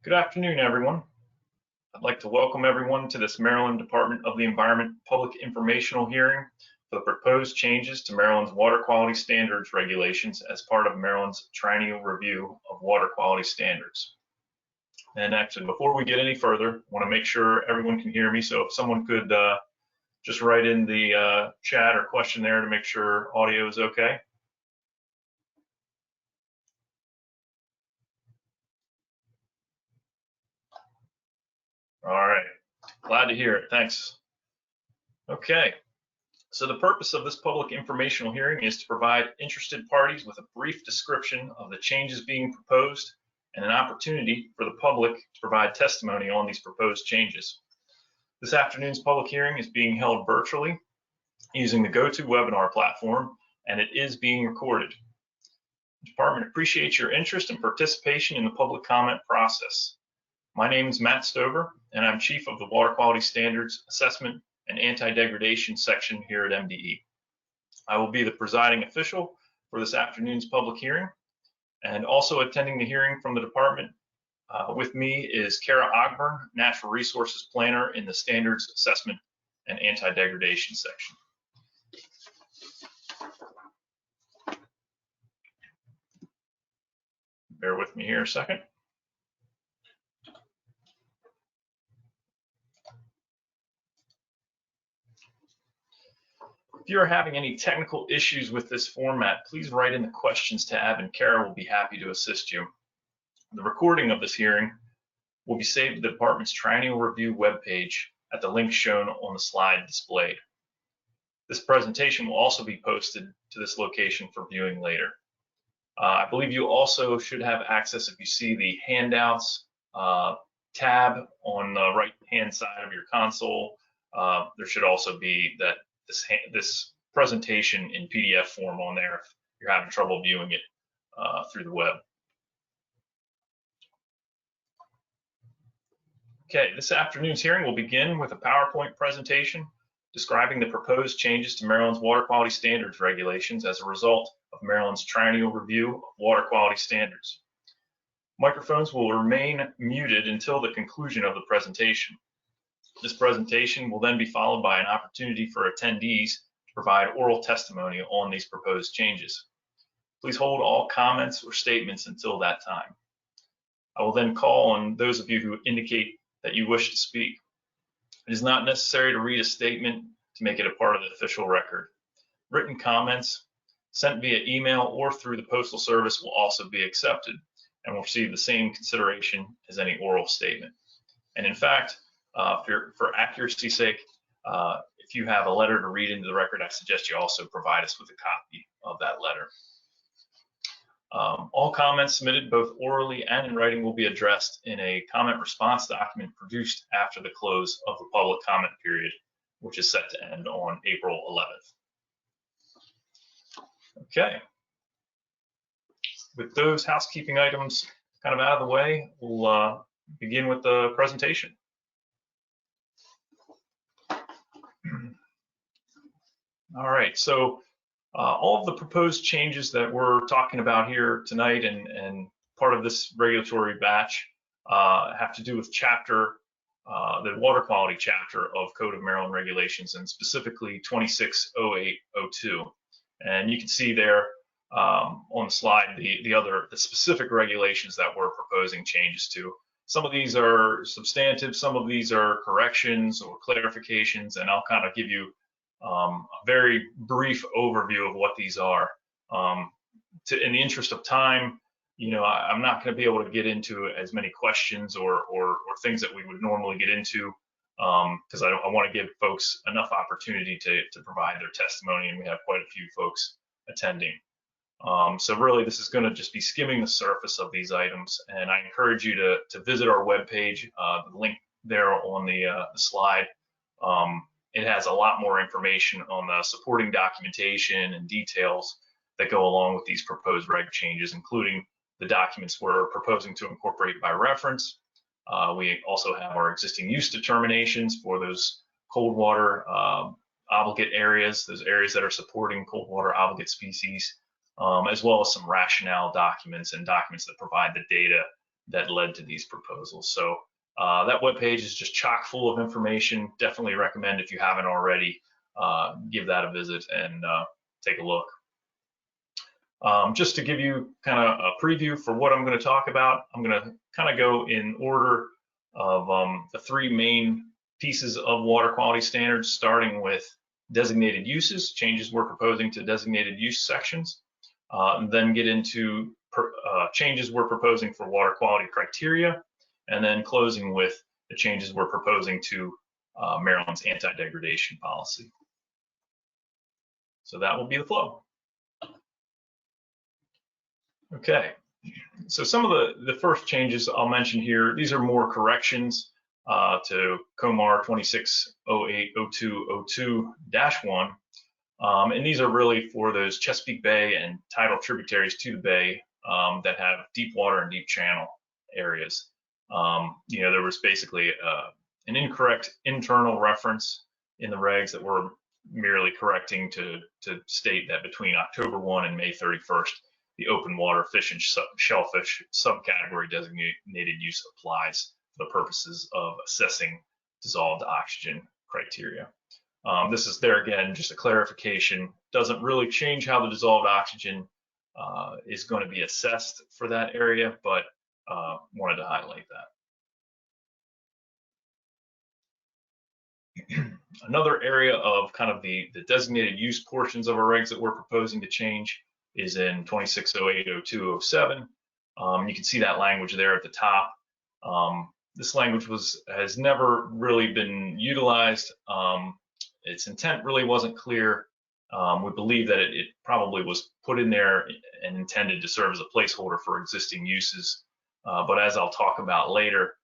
Good afternoon, everyone. I'd like to welcome everyone to this Maryland Department of the Environment public informational hearing for the proposed changes to Maryland's water quality standards regulations as part of Maryland's triennial review of water quality standards. And actually, before we get any further, I want to make sure everyone can hear me. So if someone could just write in the chat or question there to make sure audio is okay. All right, glad to hear it. Thanks. Okay, so the purpose of this public informational hearing is to provide interested parties with a brief description of the changes being proposed and an opportunity for the public to provide testimony on these proposed changes. This afternoon's public hearing is being held virtually using the GoToWebinar platform, and it is being recorded. The department appreciates your interest and participation in the public comment process. My name is Matt Stover, and I'm Chief of the Water Quality Standards Assessment and Anti-Degradation section here at MDE. I will be the presiding official for this afternoon's public hearing, and also attending the hearing from the department with me is Kara Ogburn, Natural Resources Planner in the Standards Assessment and Anti-Degradation section. Bear with me here a second. If you're having any technical issues with this format, please write in the questions tab and Kara will be happy to assist you. The recording of this hearing will be saved to the department's triennial review webpage at the link shown on the slide displayed. This presentation will also be posted to this location for viewing later. I believe you also should have access, if you see the handouts tab on the right-hand side of your console, there should also be that this presentation in PDF form on there if you're having trouble viewing it through the web. Okay, this afternoon's hearing will begin with a PowerPoint presentation describing the proposed changes to Maryland's water quality standards regulations as a result of Maryland's triennial review of water quality standards. Microphones will remain muted until the conclusion of the presentation. This presentation will then be followed by an opportunity for attendees to provide oral testimony on these proposed changes. Please hold all comments or statements until that time. I will then call on those of you who indicate that you wish to speak. It is not necessary to read a statement to make it a part of the official record. Written comments sent via email or through the Postal Service will also be accepted and will receive the same consideration as any oral statement. And in fact, for accuracy's sake, if you have a letter to read into the record, I suggest you also provide us with a copy of that letter. All comments submitted both orally and in writing will be addressed in a comment response document produced after the close of the public comment period, which is set to end on April 11th. Okay. With those housekeeping items kind of out of the way, we'll begin with the presentation. All right, so all of the proposed changes that we're talking about here tonight and part of this regulatory batch have to do with the water quality chapter of Code of Maryland Regulations, and specifically 260802. And you can see there on the slide the specific regulations that we're proposing changes to. Some of these are substantive, some of these are corrections or clarifications, and I'll kind of give you a very brief overview of what these are. In the interest of time, I'm not going to be able to get into as many questions or things that we would normally get into because I want to give folks enough opportunity to provide their testimony, and we have quite a few folks attending. So really, this is going to just be skimming the surface of these items, and I encourage you to visit our webpage, the link there on the slide. It has a lot more information on the supporting documentation and details that go along with these proposed reg changes, including the documents we're proposing to incorporate by reference. We also have our existing use determinations for those cold water obligate areas, those areas that are supporting cold water obligate species, as well as some rationale documents and documents that provide the data that led to these proposals. So that webpage is just chock full of information. Definitely recommend, if you haven't already, give that a visit and take a look. Just to give you kind of a preview for what I'm going to talk about, I'm going to kind of go in order of the three main pieces of water quality standards, starting with designated uses, changes we're proposing to designated use sections, and then get into changes we're proposing for water quality criteria, and then closing with the changes we're proposing to Maryland's anti-degradation policy. So that will be the flow. Okay, so some of the first changes I'll mention here, these are more corrections to COMAR 26080202-1, and these are really for those Chesapeake Bay and tidal tributaries to the bay that have deep water and deep channel areas. You know, there was basically an incorrect internal reference in the regs that we're merely correcting to state that between October 1 and May 31st, the open water fish and shellfish subcategory designated use applies for the purposes of assessing dissolved oxygen criteria. This is there again, just a clarification. Doesn't really change how the dissolved oxygen is going to be assessed for that area, but wanted to highlight that. Another area of kind of the designated use portions of our regs that we're proposing to change is in 26080207. You can see that language there at the top. This language has never really been utilized. Its intent really wasn't clear. We believe that it probably was put in there and intended to serve as a placeholder for existing uses. But as I'll talk about later,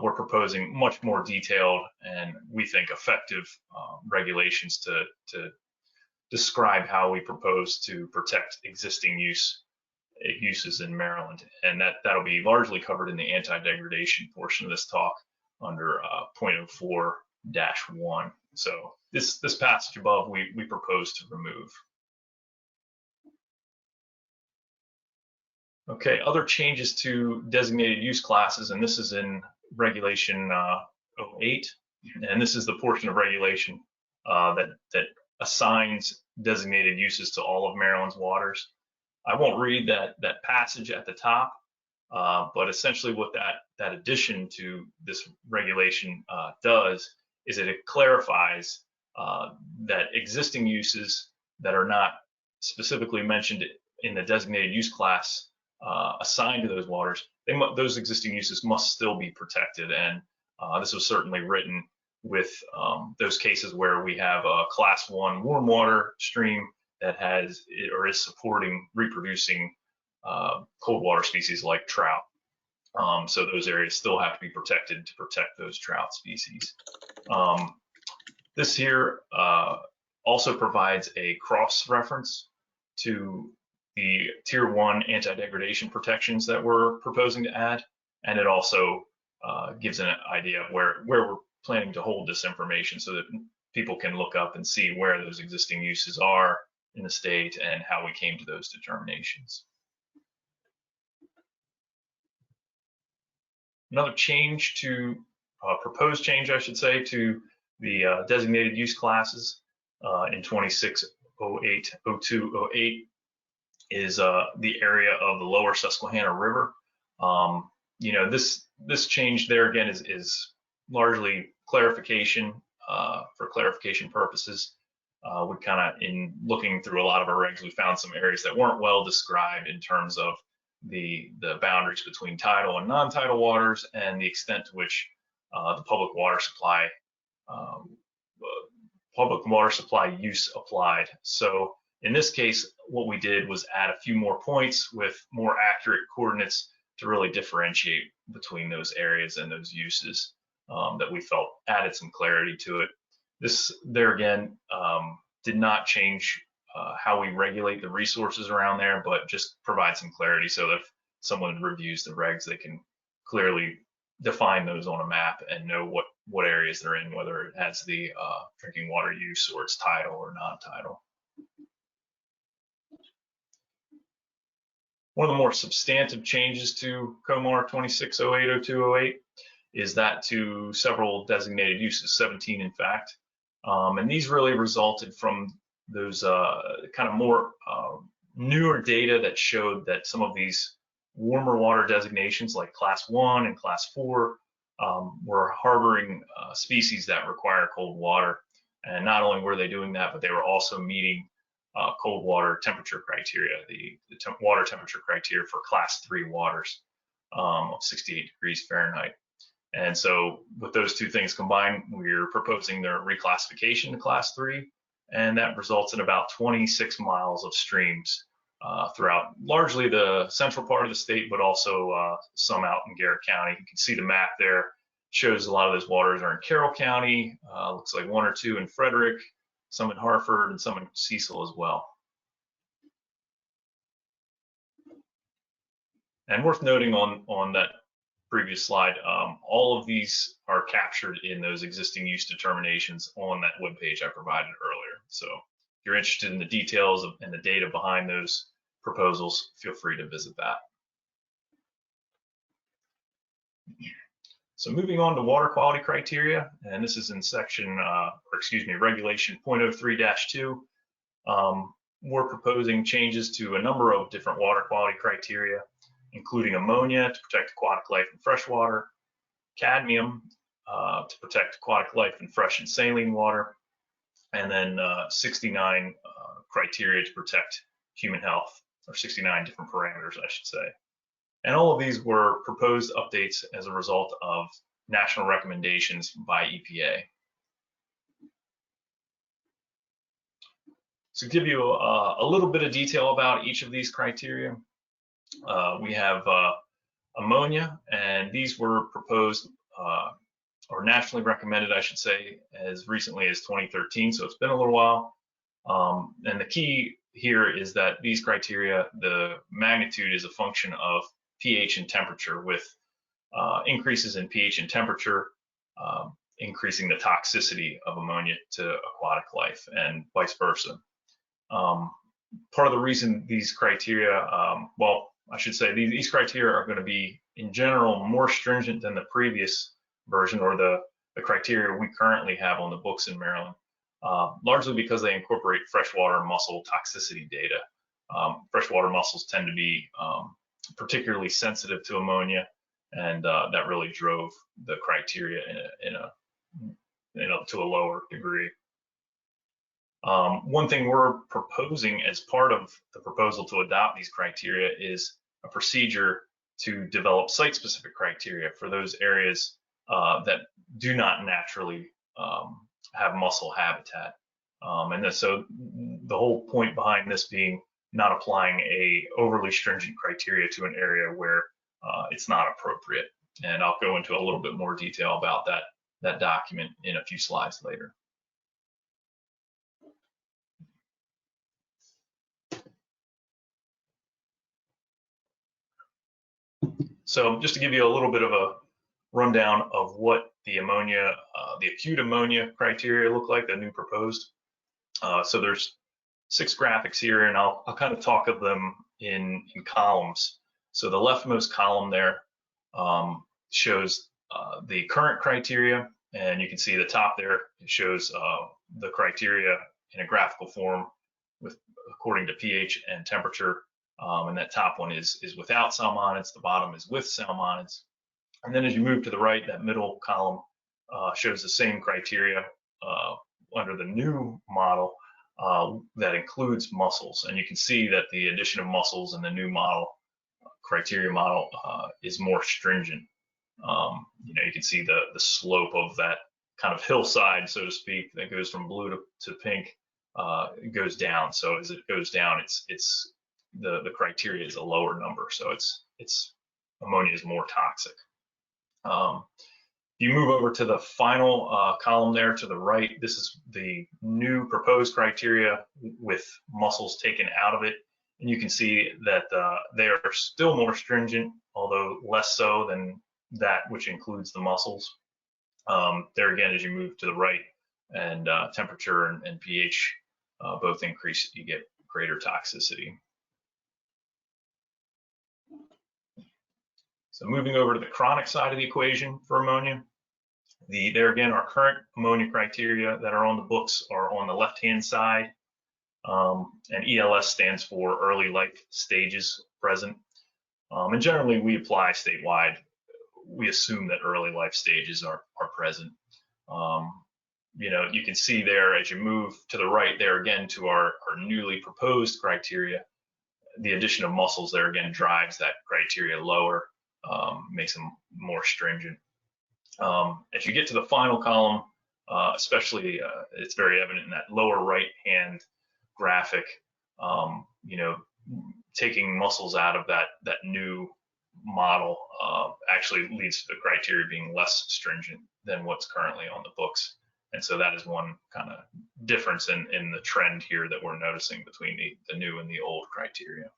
we're proposing much more detailed and we think effective regulations to describe how we propose to protect existing uses in Maryland, and that'll be largely covered in the anti-degradation portion of this talk under 0.04-1. So this passage above we propose to remove. Okay, other changes to designated use classes, and this is in Regulation 08, and this is the portion of regulation that assigns designated uses to all of Maryland's waters. I won't read that passage at the top, but essentially what that addition to this regulation does is it clarifies that existing uses that are not specifically mentioned in the designated use class assigned to those waters, those existing uses must still be protected. And this was certainly written with those cases where we have a class 1 warm water stream that has or is supporting reproducing cold water species like trout. So those areas still have to be protected to protect those trout species. This here also provides a cross-reference to the Tier 1 anti-degradation protections that we're proposing to add, and it also gives an idea of where we're planning to hold this information so that people can look up and see where those existing uses are in the state and how we came to those determinations. Another change to proposed change, I should say, to the designated use classes in 26080208 is the area of the lower Susquehanna River. You know, this change there again is largely clarification for clarification purposes. We kind of, in looking through a lot of our regs, we found some areas that weren't well described in terms of the boundaries between tidal and non-tidal waters and the extent to which the public water supply use applied. So in this case, what we did was add a few more points with more accurate coordinates to really differentiate between those areas and those uses that we felt added some clarity to it. This there again did not change how we regulate the resources around there, but just provide some clarity so that if someone reviews the regs, they can clearly define those on a map and know what areas they're in, whether it has the drinking water use or it's tidal or non-tidal. One of the more substantive changes to COMAR 26080208 is that to several designated uses, 17 in fact. And these really resulted from those kind of more newer data that showed that some of these warmer water designations like Class 1 and Class 4 were harboring species that require cold water. And not only were they doing that, but they were also meeting cold water temperature criteria, the water temperature criteria for Class 3 waters of 68 degrees Fahrenheit. And so with those two things combined, we're proposing their reclassification to Class 3, and that results in about 26 miles of streams throughout largely the central part of the state, but also some out in Garrett County. You can see the map there. It shows a lot of those waters are in Carroll County, looks like 1 or 2 in Frederick, some in Harford, and some in Cecil as well. And worth noting on that previous slide, all of these are captured in those existing use determinations on that webpage I provided earlier. So if you're interested in the details and the data behind those proposals, feel free to visit that. So moving on to water quality criteria, and this is in section, regulation 0.03-2. We're proposing changes to a number of different water quality criteria, including ammonia to protect aquatic life in freshwater, cadmium to protect aquatic life in fresh and saline water, and then 69 criteria to protect human health, or 69 different parameters, I should say. And all of these were proposed updates as a result of national recommendations by EPA. So to give you a little bit of detail about each of these criteria, we have ammonia, and these were proposed or nationally recommended, I should say, as recently as 2013, so it's been a little while. And the key here is that these criteria, the magnitude is a function of pH and temperature, with increases in pH and temperature increasing the toxicity of ammonia to aquatic life, and vice versa. Part of the reason these criteria, well, I should say these criteria are going to be, in general, more stringent than the previous version, or the criteria we currently have on the books in Maryland, largely because they incorporate freshwater mussel toxicity data. Freshwater mussels tend to be particularly sensitive to ammonia, and that really drove the criteria to a lower degree. One thing we're proposing as part of the proposal to adopt these criteria is a procedure to develop site-specific criteria for those areas that do not naturally have mussel habitat. And so the whole point behind this being not applying a overly stringent criteria to an area where it's not appropriate. And I'll go into a little bit more detail about that document in a few slides later. So just to give you a little bit of a rundown of what the ammonia, the acute ammonia criteria look like, the new proposed. So there's 6 graphics here, and I'll kind of talk of them in columns. So the leftmost column there shows the current criteria, and you can see the top there, it shows the criteria in a graphical form with according to pH and temperature. And that top one is without salmonids, the bottom is with salmonids. And then as you move to the right, that middle column shows the same criteria under the new model that includes mussels. And you can see that the addition of mussels in the new model, criteria model, is more stringent. You can see the slope of that kind of hillside, so to speak, that goes from blue to pink, it goes down. So as it goes down, it's the criteria is a lower number, so it's ammonia is more toxic. You move over to the final column there to the right. This is the new proposed criteria with mussels taken out of it, and you can see that they are still more stringent, although less so than that which includes the mussels. There again, as you move to the right, and temperature and pH both increase, you get greater toxicity. So moving over to the chronic side of the equation for ammonia, there again, our current ammonia criteria that are on the books are on the left-hand side, and ELS stands for early life stages present. And generally, we apply statewide. We assume that early life stages are present. You know, you can see there as you move to the right there again to our newly proposed criteria, the addition of mussels there again drives that criteria lower, makes them more stringent. As you get to the final column, especially it's very evident in that lower right hand graphic, you know, taking mussels out of that new model actually leads to the criteria being less stringent than what's currently on the books. And so that is one kind of difference in the trend here that we're noticing between the new and the old criteria.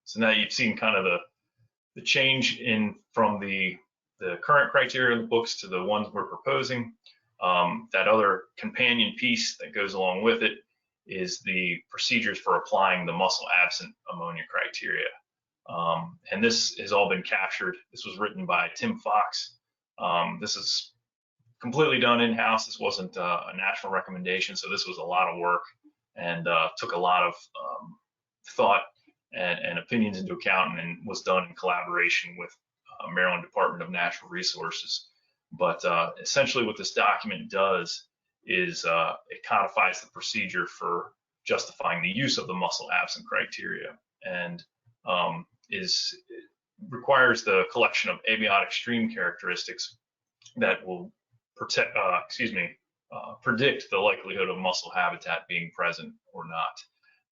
So now you've seen kind of the change from the current criteria in the books to the ones we're proposing. That other companion piece that goes along with it is the procedures for applying the mussel absent ammonia criteria. And this has all been captured. This was written by Tim Fox. This is completely done in-house. This wasn't a national recommendation, so this was a lot of work and took a lot of thought and opinions into account, and was done in collaboration with Maryland Department of Natural Resources. But essentially what this document does is it codifies the procedure for justifying the use of the mussel absent criteria, and requires the collection of abiotic stream characteristics that will predict the likelihood of mussel habitat being present or not.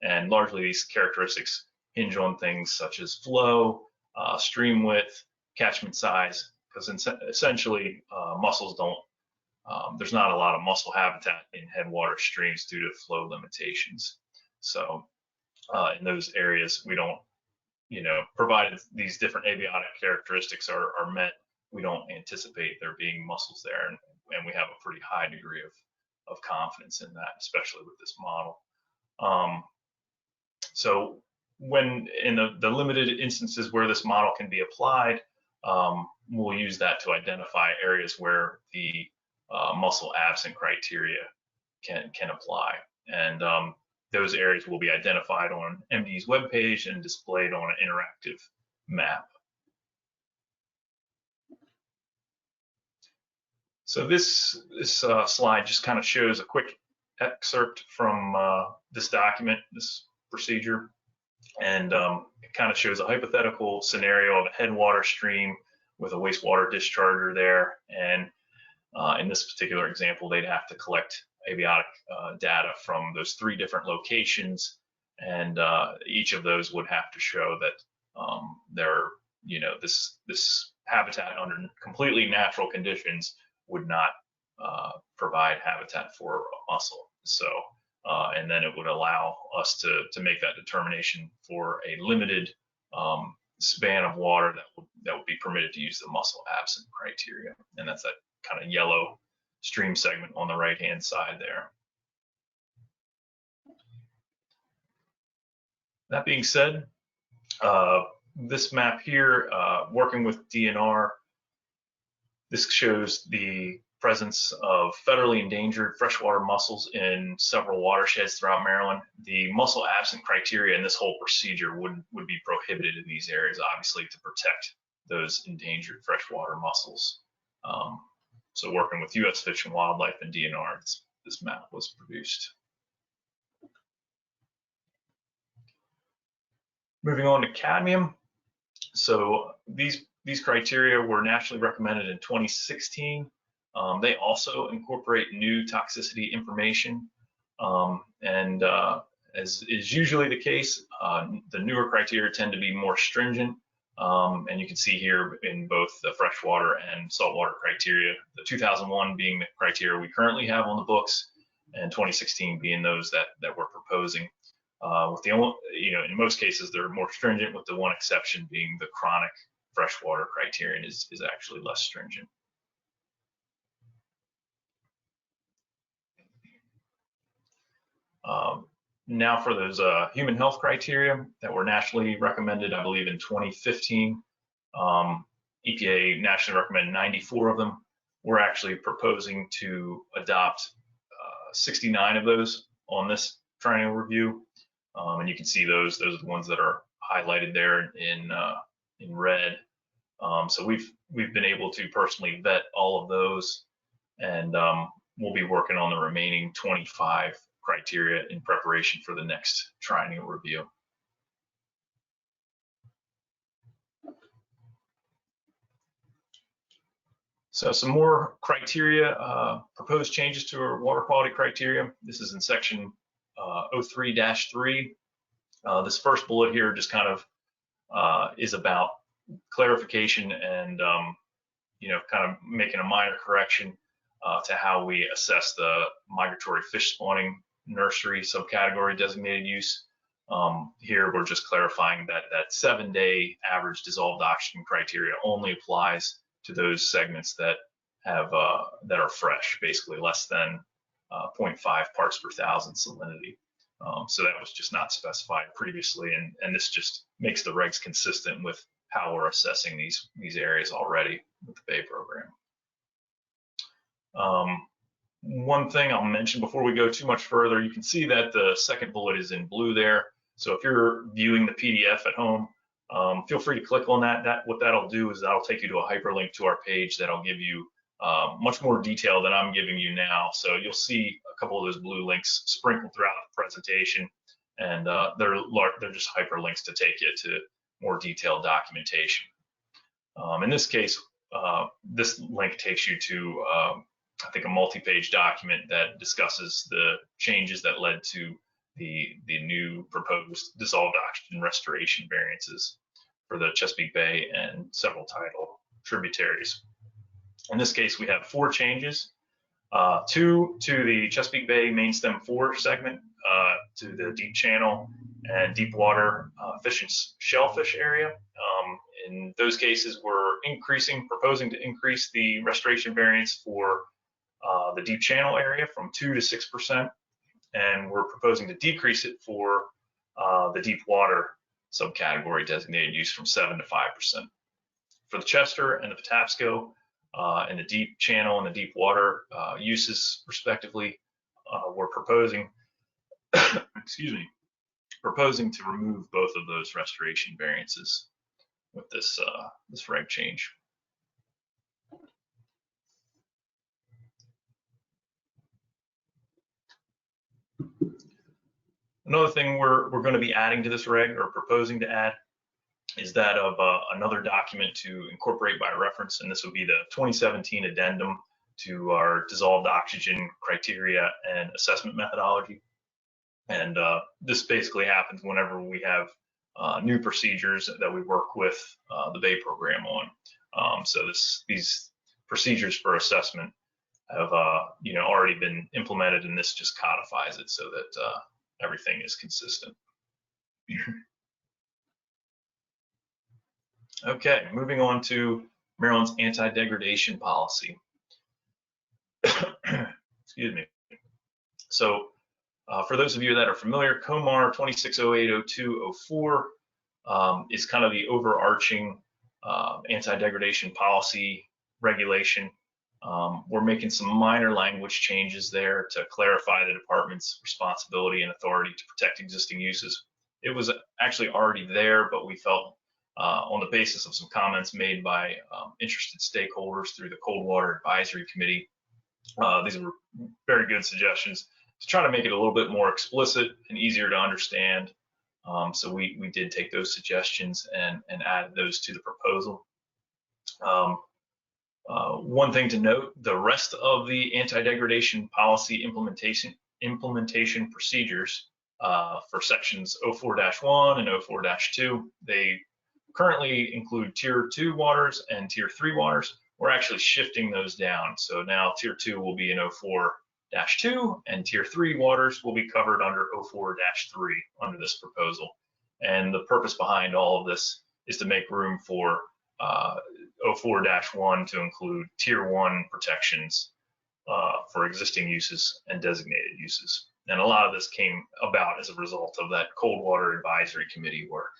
And largely these characteristics hinge on things such as flow, stream width, catchment size, because essentially mussels don't, there's not a lot of mussel habitat in headwater streams due to flow limitations. So in those areas, we don't, you know, provided these different abiotic characteristics are met, we don't anticipate there being mussels there, and we have a pretty high degree of confidence in that, especially with this model. So when in the limited instances where this model can be applied, we'll use that to identify areas where the mussel absent criteria can apply. And those areas will be identified on MD's webpage and displayed on an interactive map. So this slide just kind of shows a quick excerpt from this document, this procedure, and it kind of shows a hypothetical scenario of a headwater stream with a wastewater discharger there. And in this particular example, they'd have to collect abiotic data from those 3 different locations, and each of those would have to show that this habitat under completely natural conditions would not provide habitat for a mussel. So, and then it would allow us to make that determination for a limited span of water that would be permitted to use the mussel absent criteria, and that's that kind of yellow stream segment on the right-hand side there. That being said, this map here, working with DNR, this shows the presence of federally endangered freshwater mussels in several watersheds throughout Maryland. The mussel absent criteria in this whole procedure would be prohibited in these areas, obviously, to protect those endangered freshwater mussels. So working with U.S. Fish and Wildlife and DNR, this map was produced. Moving on to cadmium. So these criteria were nationally recommended in 2016. They also incorporate new toxicity information, and as is usually the case, the newer criteria tend to be more stringent. And you can see here in both the freshwater and saltwater criteria, the 2001 being the criteria we currently have on the books, and 2016 being those that we're proposing. With the only, in most cases, they're more stringent, with the one exception being the chronic freshwater criterion is actually less stringent. Now for those human health criteria that were nationally recommended, I believe in 2015, EPA nationally recommended 94 of them. We're actually proposing to adopt 69 of those on this triennial review, and you can see those are the ones that are highlighted there in red. So we've been able to personally vet all of those, and we'll be working on the remaining 25 criteria in preparation for the next triennial review. So some more criteria, proposed changes to our water quality criteria. This is in section 03-3. This first bullet here just kind of is about clarification and kind of making a minor correction to how we assess the migratory fish spawning nursery subcategory designated use. Here we're just clarifying that 7-day average dissolved oxygen criteria only applies to those segments that have that are fresh, basically less than 0.5 parts per thousand salinity. So that was just not specified previously, and this just makes the regs consistent with how we're assessing these areas already with the Bay program. One thing I'll mention before we go too much further, you can see that the second bullet is in blue there. So if you're viewing the PDF at home, feel free to click on that. What that'll do is that'll take you to a hyperlink to our page that'll give you much more detail than I'm giving you now. So you'll see a couple of those blue links sprinkled throughout the presentation, and they're just hyperlinks to take you to more detailed documentation. In this case, this link takes you to I think a multi-page document that discusses the changes that led to the new proposed dissolved oxygen restoration variances for the Chesapeake Bay and several tidal tributaries. In this case, we have 4 changes, 2 to the Chesapeake Bay main stem 4 segment, to the deep channel and deep water fish and shellfish area. In those cases, we're proposing to increase the restoration variance for the deep channel area from 2 to 6%, and we're proposing to decrease it for the deep water subcategory designated use from 7 to 5%. For the Chester and the Patapsco and the deep channel and the deep water uses respectively, we're proposing proposing to remove both of those restoration variances with this reg change. Another thing we're going to be adding to this reg, or proposing to add, is that of another document to incorporate by reference, and this would be the 2017 addendum to our dissolved oxygen criteria and assessment methodology. And this basically happens whenever we have new procedures that we work with the Bay program on. So these procedures for assessment have already been implemented, and this just codifies it so that everything is consistent. Okay, moving on to Maryland's anti-degradation policy. Excuse me. So for those of you that are familiar, COMAR 26080204 is kind of the overarching anti-degradation policy regulation. We're making some minor language changes there to clarify the department's responsibility and authority to protect existing uses. It was actually already there, but we felt on the basis of some comments made by interested stakeholders through the Cold Water Advisory Committee, these were very good suggestions to try to make it a little bit more explicit and easier to understand. So we did take those suggestions and added those to the proposal. One thing to note, the rest of the anti-degradation policy implementation procedures for sections 04-1 and 04-2, they currently include tier 2 waters and tier 3 waters. We're actually shifting those down. So now tier 2 will be in 04-2, and tier 3 waters will be covered under 04-3 under this proposal. And the purpose behind all of this is to make room for 04-1 to include tier 1 protections for existing uses and designated uses. And a lot of this came about as a result of that Cold Water Advisory Committee work.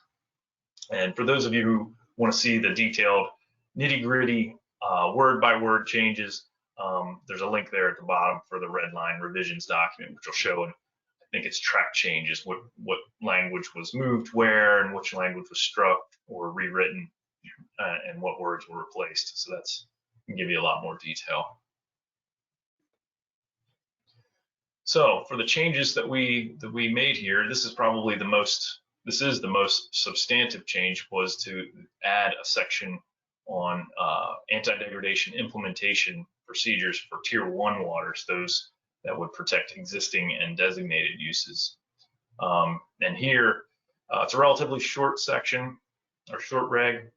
And for those of you who want to see the detailed nitty-gritty word-by-word changes, there's a link there at the bottom for the red line revisions document, which will show, and I think it's track changes, what language was moved where and which language was struck or rewritten, and what words were replaced. So that's can give you a lot more detail. So for the changes that we made here, this is the most substantive change, was to add a section on anti-degradation implementation procedures for Tier 1 waters, those that would protect existing and designated uses. And here, it's a relatively short section, or short reg,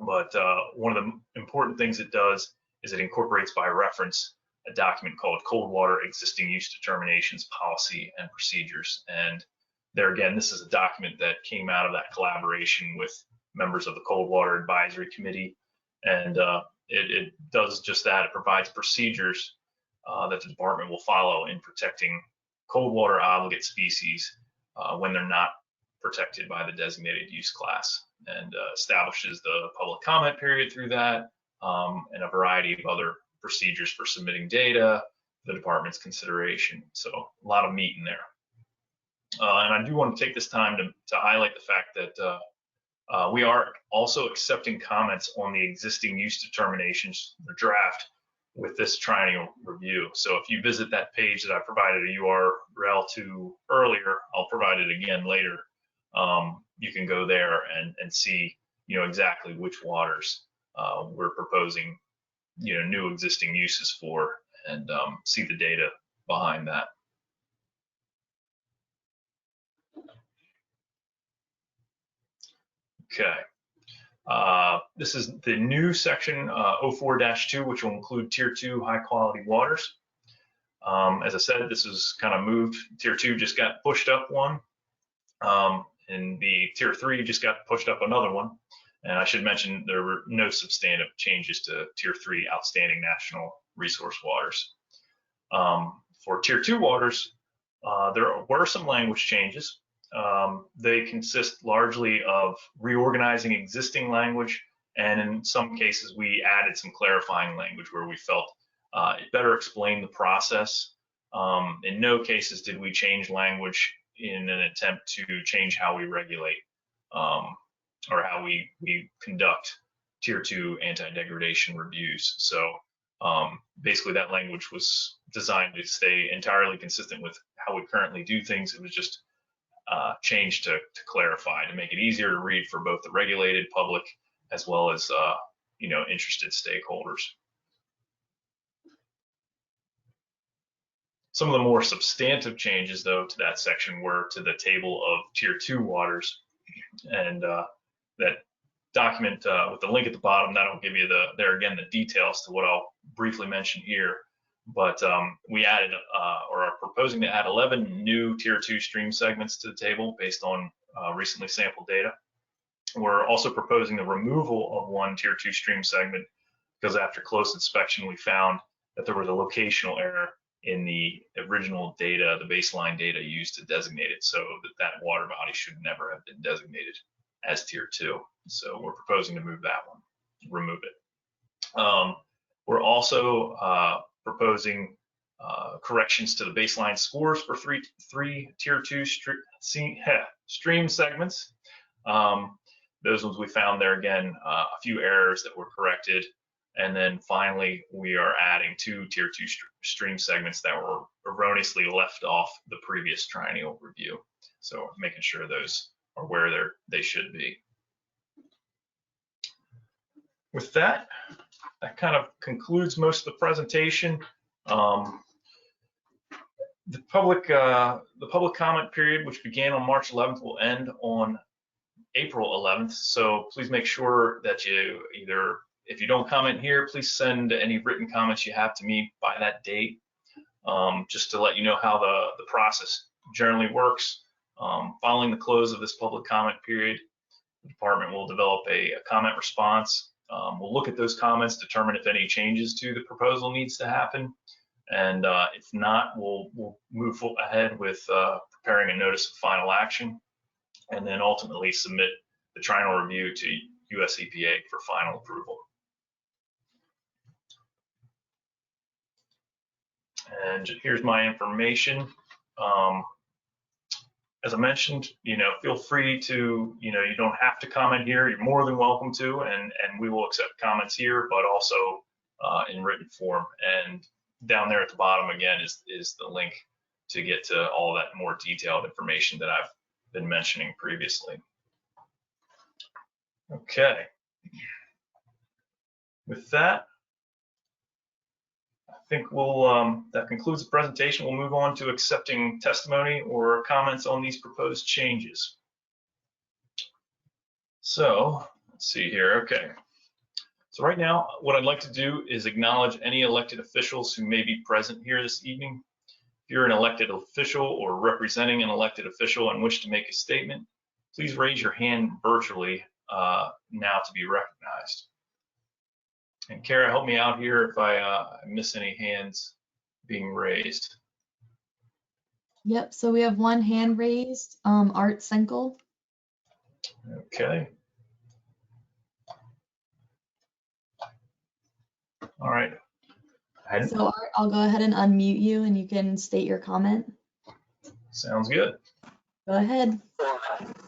but one of the important things it does is it incorporates by reference a document called Cold Water Existing Use Determinations Policy and Procedures. And there again, this is a document that came out of that collaboration with members of the Cold Water Advisory Committee. And it does just that. It provides procedures that the department will follow in protecting cold water obligate species when they're not protected by the designated use class, and establishes the public comment period through that, and a variety of other procedures for submitting data, the department's consideration. So a lot of meat in there. And I do want to take this time to highlight the fact that we are also accepting comments on the existing use determinations, the draft, with this triennial review. So if you visit that page that I provided a URL to earlier, I'll provide it again later. You can go there and see, exactly which waters we're proposing, new existing uses for, and see the data behind that. Okay. This is the new section 04-2, which will include Tier 2 high quality waters. As I said, this is kind of moved. Tier 2 just got pushed up one, and the Tier 3 just got pushed up another one. And I should mention there were no substantive changes to Tier 3 outstanding national resource waters. For Tier 2 waters, there were some language changes. They consist largely of reorganizing existing language, and in some cases we added some clarifying language where we felt it better explained the process. In no cases did we change language in an attempt to change how we regulate or how we conduct Tier 2 anti-degradation reviews. So basically that language was designed to stay entirely consistent with how we currently do things. It was just changed to clarify, to make it easier to read for both the regulated public as well as interested stakeholders. Some of the more substantive changes, though, to that section were to the table of Tier 2 waters, and that document with the link at the bottom, that'll give you the details to what I'll briefly mention here. But we added or are proposing to add 11 new Tier 2 stream segments to the table based on recently sampled data. We're also proposing the removal of one Tier 2 stream segment because after close inspection, we found that there was a locational error in the original data, the baseline data used to designate it, so that water body should never have been designated as Tier 2. So we're proposing to remove it. We're also proposing corrections to the baseline scores for three Tier 2 stream segments. Those ones we found there again, a few errors that were corrected. And then finally, we are adding 2 Tier 2 stream segments that were erroneously left off the previous triennial review. So making sure those are where they should be. With that, that kind of concludes most of the presentation. The public comment period, which began on March 11th, will end on April 11th. So please make sure that you either, if you don't comment here, please send any written comments you have to me by that date. Just to let you know how the process generally works. Following the close of this public comment period, the department will develop a comment response. We'll look at those comments, determine if any changes to the proposal needs to happen. And if not, we'll move ahead with preparing a notice of final action, and then ultimately submit the triennial review to US EPA for final approval. And here's my information. As I mentioned, feel free to, you don't have to comment here. You're more than welcome to, and we will accept comments here, but also in written form. And down there at the bottom again is the link to get to all that more detailed information that I've been mentioning previously. Okay. With that, I think that concludes the presentation. We'll move on to accepting testimony or comments on these proposed changes. So let's see here. Okay. So right now, what I'd like to do is acknowledge any elected officials who may be present here this evening. If you're an elected official or representing an elected official and wish to make a statement, please raise your hand virtually now to be recognized. And Kara, help me out here if I miss any hands being raised. Yep, so we have one hand raised, Art Senkel. Okay. All right. So Art, I'll go ahead and unmute you and you can state your comment. Sounds good. Go ahead.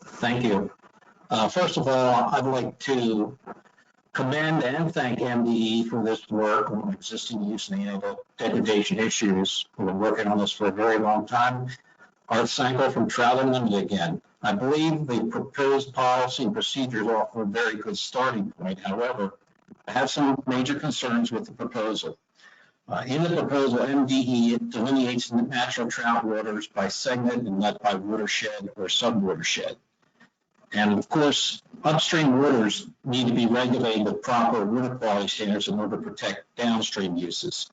Thank you. First of all, I'd like to commend and thank MDE for this work on existing use and anti-degradation issues. We've been working on this for a very long time. Art Senkel from Trout Unlimited again. I believe the proposed policy and procedures offer a very good starting point. However, I have some major concerns with the proposal. In the proposal, MDE delineates the natural trout waters by segment and not by watershed or sub-watershed. And of course, upstream waters need to be regulated with proper water quality standards in order to protect downstream uses.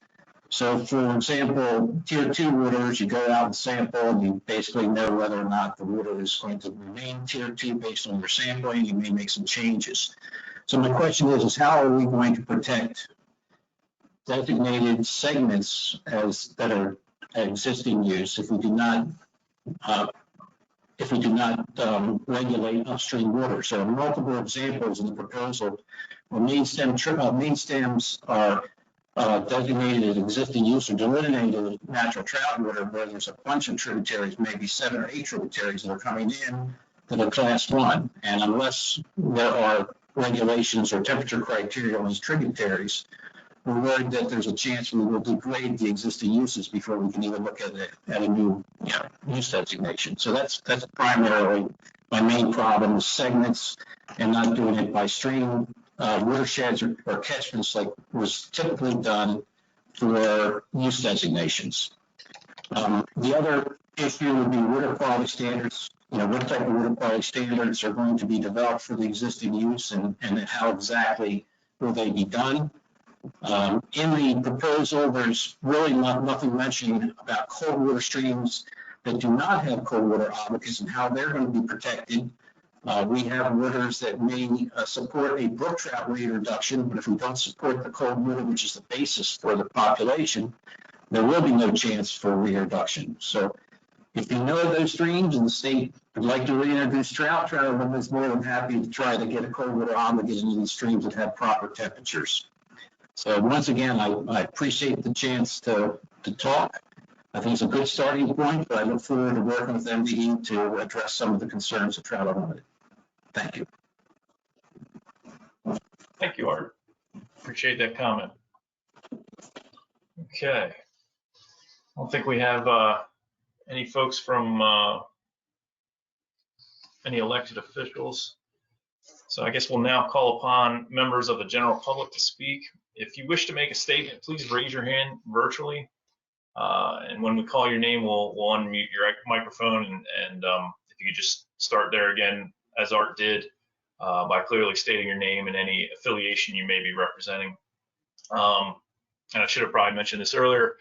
So for example, tier 2 waters, you go out and sample and you basically know whether or not the water is going to remain tier 2 based on your sampling. You may make some changes. So my question is how are we going to protect designated segments that are existing use if we do not regulate upstream water? So multiple examples in the proposal where main stems are designated as existing use or delineated as natural trout water, where there's a bunch of tributaries, maybe 7 or 8 tributaries that are coming in that are class 1. And unless there are regulations or temperature criteria on these tributaries, we're worried that there's a chance we will degrade the existing uses before we can even look at a new use designation. So that's primarily my main problem is segments and not doing it by stream, watersheds or catchments like was typically done for use designations. The other issue would be water quality standards. What type of water quality standards are going to be developed for the existing use and how exactly will they be done? In the proposal, there's really nothing mentioned about cold water streams that do not have cold water obligations and how they're going to be protected. We have waters that may support a brook trout rate reduction, but if we don't support the cold water, which is the basis for the population, there will be no chance for reduction. So if you know those streams and the state would like to reintroduce trout is more than happy to try to get a cold water obligation into these streams that have proper temperatures. So once again, I appreciate the chance to talk. I think it's a good starting point, but I look forward to working with MDE to address some of the concerns of Trout Unlimited. Thank you. Thank you, Art. Appreciate that comment. Okay. I don't think we have any folks from any elected officials. So I guess we'll now call upon members of the general public to speak. If you wish to make a statement, please raise your hand virtually. And when we call your name, we'll unmute your microphone. And if you could just start there again, as Art did, by clearly stating your name and any affiliation you may be representing. And I should have probably mentioned this earlier.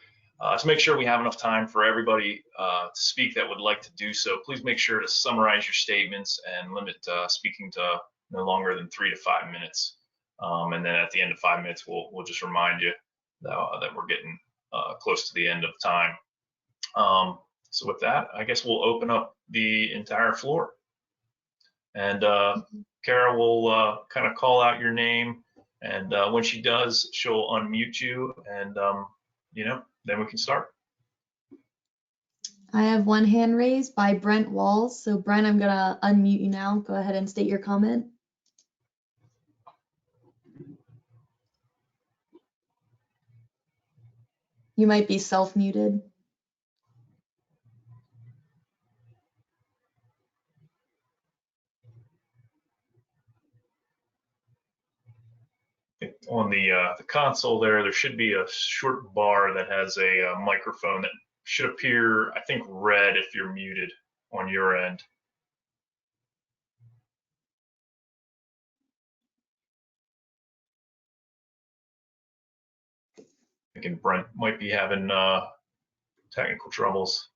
To make sure we have enough time for everybody to speak that would like to do so, please make sure to summarize your statements and limit speaking to no longer than 3 to 5 minutes. And then at the end of 5 minutes, we'll just remind you that we're getting close to the end of time. So with that, I guess we'll open up the entire floor. And Kara will kind of call out your name, and when she does, she'll unmute you, and then we can start. I have one hand raised by Brent Walls. So Brent, I'm gonna unmute you now. Go ahead and state your comment. You might be self-muted. On the console there should be a short bar that has a microphone that should appear, I think, red if you're muted on your end. Thinking Brent might be having technical troubles.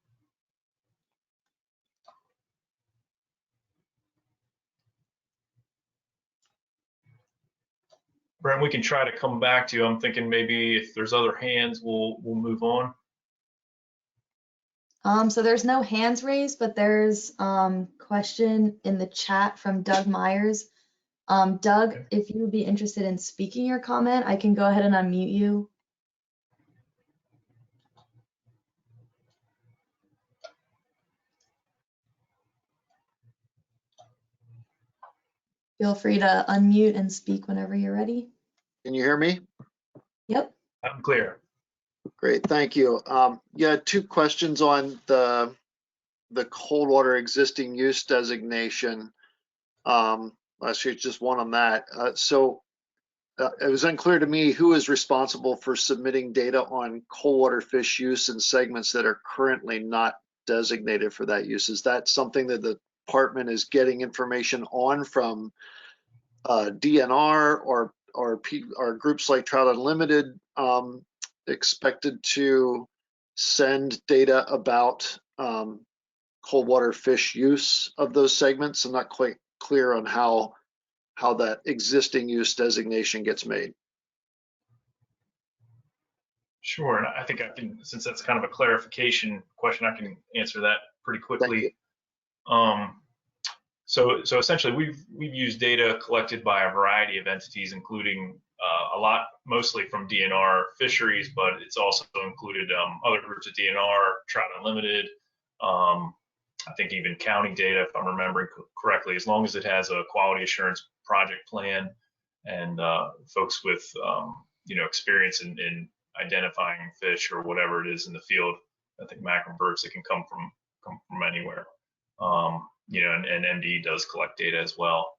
Brent, we can try to come back to you. I'm thinking maybe if there's other hands, we'll move on. So there's no hands raised, but there's question in the chat from Doug Myers. Doug, Okay. if you would be interested in speaking your comment, I can go ahead and unmute you. Feel free to unmute and speak whenever you're ready. Can you hear me? Yep. I'm clear. Great, thank you. Yeah, two questions on the cold water existing use designation. Actually, just one on that. It was unclear to me who is responsible for submitting data on cold water fish use in segments that are currently not designated for that use. Is that something that the department is getting information on from DNR or groups like Trout Unlimited expected to send data about cold water fish use of those segments? I'm not quite clear on how that existing use designation gets made. Sure, and I think I can, since that's kind of a clarification question, I can answer that pretty quickly. So essentially, we've used data collected by a variety of entities, including mostly from DNR Fisheries, but it's also included other groups of DNR, Trout Unlimited, I think even county data, if I'm remembering correctly, as long as it has a quality assurance project plan and folks with experience in identifying fish or whatever it is in the field. I think macroinverts, it can come from anywhere. And MD does collect data as well.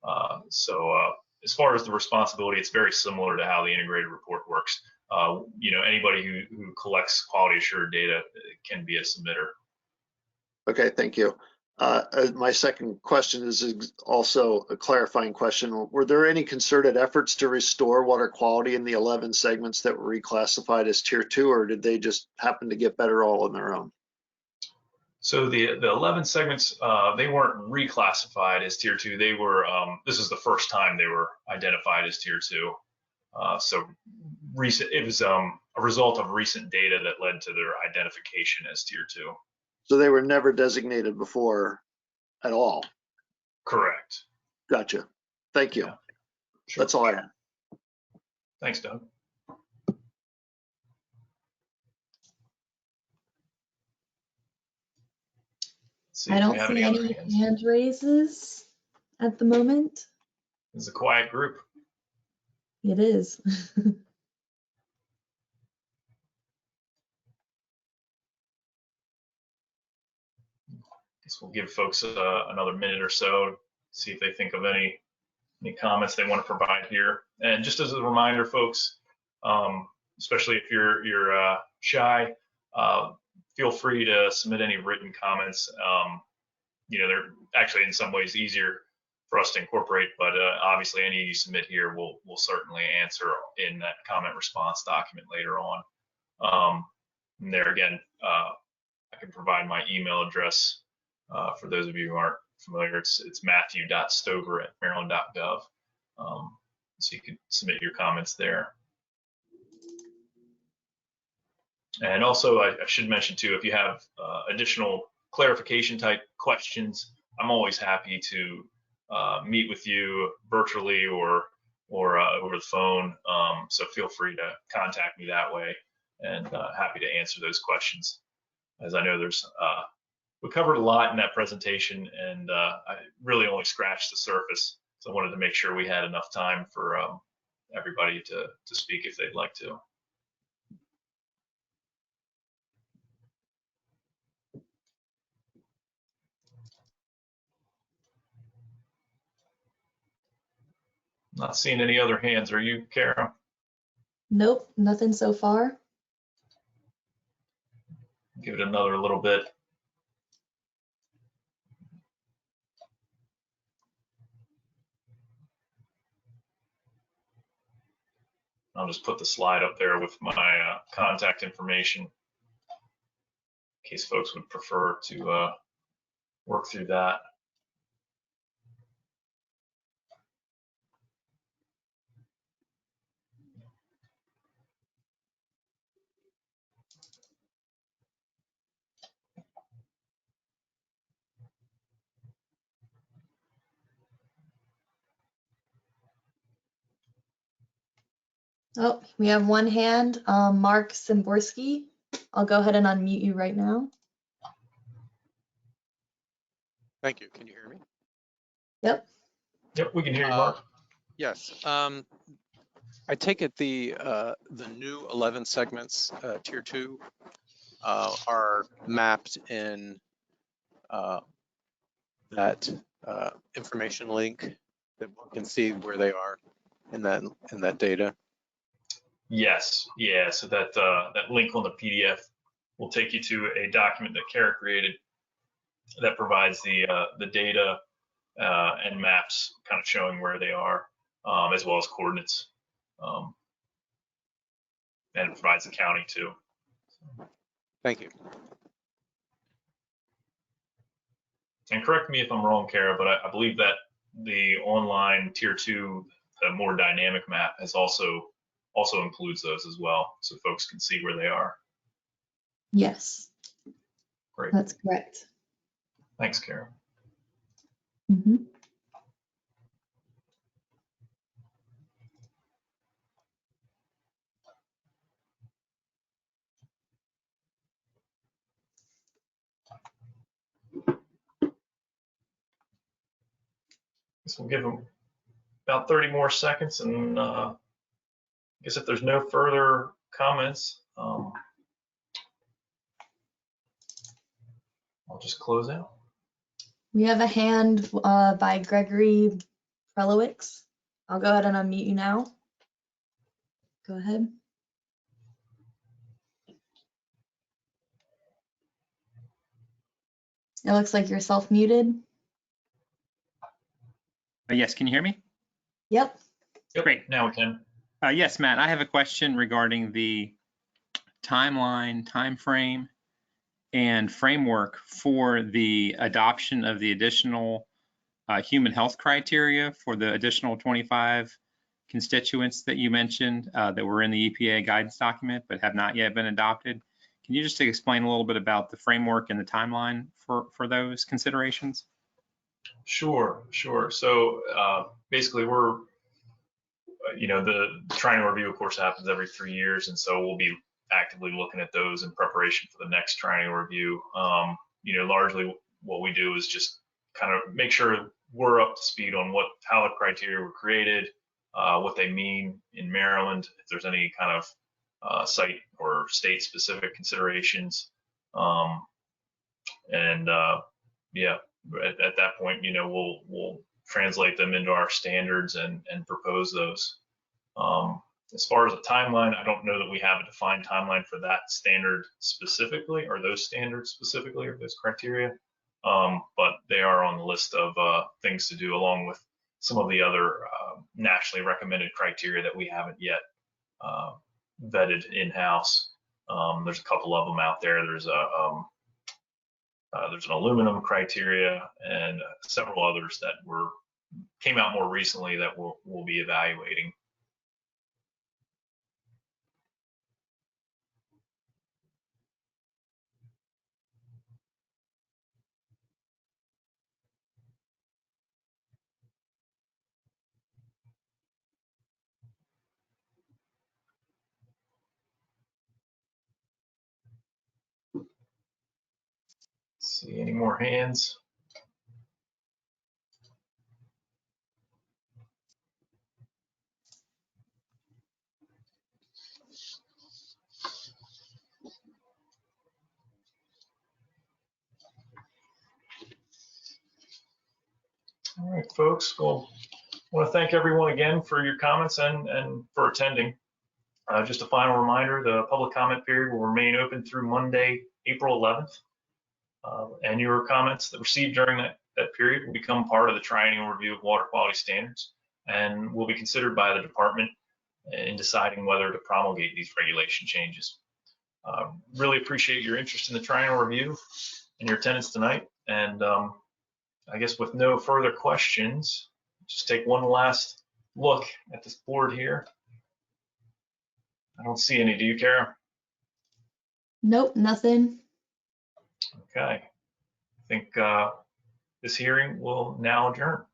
As far as the responsibility, it's very similar to how the integrated report works. Anybody who collects quality assured data can be a submitter. Okay, thank you. My second question is also a clarifying question. Were there any concerted efforts to restore water quality in the 11 segments that were reclassified as Tier 2, or did they just happen to get better all on their own? So the 11 segments, they weren't reclassified as Tier 2. They were, this is the first time they were identified as Tier 2. It was a result of recent data that led to their identification as Tier 2. So they were never designated before at all? Correct. Gotcha. Thank you. Yeah. Sure. That's all I have. Thanks, Doug. I don't see any hand raises at the moment. It's a quiet group. It is. Guess we'll give folks another minute or so, see if they think of any comments they want to provide here. And just as a reminder, folks, especially if you're shy, feel free to submit any written comments. They're actually in some ways easier for us to incorporate, but obviously any you submit here we'll certainly answer in that comment response document later on. And there again, I can provide my email address for those of you who aren't familiar. It's matthew.stover@maryland.gov. So you can submit your comments there. And also, I should mention too, if you have additional clarification type questions, I'm always happy to meet with you virtually or over the phone. So feel free to contact me that way, and happy to answer those questions. As I know we covered a lot in that presentation, and I really only scratched the surface. So I wanted to make sure we had enough time for everybody to speak if they'd like to. Not seeing any other hands. Are you, Kara? Nope, nothing so far. Give it another little bit. I'll just put the slide up there with my contact information in case folks would prefer to work through that. Oh, we have one hand, Mark Simborski. I'll go ahead and unmute you right now. Thank you. Can you hear me? Yep. Yep, we can hear you, Mark. Yes. I take it the new 11 segments, tier 2, are mapped in that information link that one can see where they are in that data. Yes, yeah. So that link on the PDF will take you to a document that Kara created that provides the data and maps, kind of showing where they are, as well as coordinates, and it provides the county too. Thank you. And correct me if I'm wrong, Kara, but I believe that the online tier 2, the more dynamic map, has also includes those as well, so folks can see where they are. Yes. Great. That's correct. Thanks, Kara. Mm-hmm. Guess we'll give them about 30 more seconds, and I guess if there's no further comments, I'll just close out. We have a hand by Gregory Prelowicz. I'll go ahead and unmute you now. Go ahead. It looks like you're self-muted. Yes, can you hear me? Yep. Yep, Great. now we can. Yes, Matt, I have a question regarding the timeline, timeframe, and framework for the adoption of the additional human health criteria for the additional 25 constituents that you mentioned that were in the EPA guidance document but have not yet been adopted. Can you just explain a little bit about the framework and the timeline for those considerations? Sure. So basically, we're, the triennial review, of course, happens every 3 years, and so we'll be actively looking at those in preparation for the next triennial review. Largely what we do is just kind of make sure we're up to speed on how the criteria were created, what they mean in Maryland, if there's any kind of site or state specific considerations. At that point, we'll translate them into our standards and propose those. As far as a timeline, I don't know that we have a defined timeline for that standard specifically, or those standards specifically, or those criteria. But they are on the list of things to do, along with some of the other nationally recommended criteria that we haven't yet vetted in-house. There's a couple of them out there. There's an aluminum criteria and several others that came out more recently that we'll be evaluating. See any more hands? All right, folks. Well, I want to thank everyone again for your comments and for attending. Just a final reminder, the public comment period will remain open through Monday, April 11th. And your comments that received during that period will become part of the triennial review of water quality standards and will be considered by the department in deciding whether to promulgate these regulation changes. Really appreciate your interest in the triennial review and your attendance tonight. And I guess with no further questions, just take one last look at this board here. I don't see any. Do you, Kara? Nope, nothing. Okay. I think this hearing will now adjourn.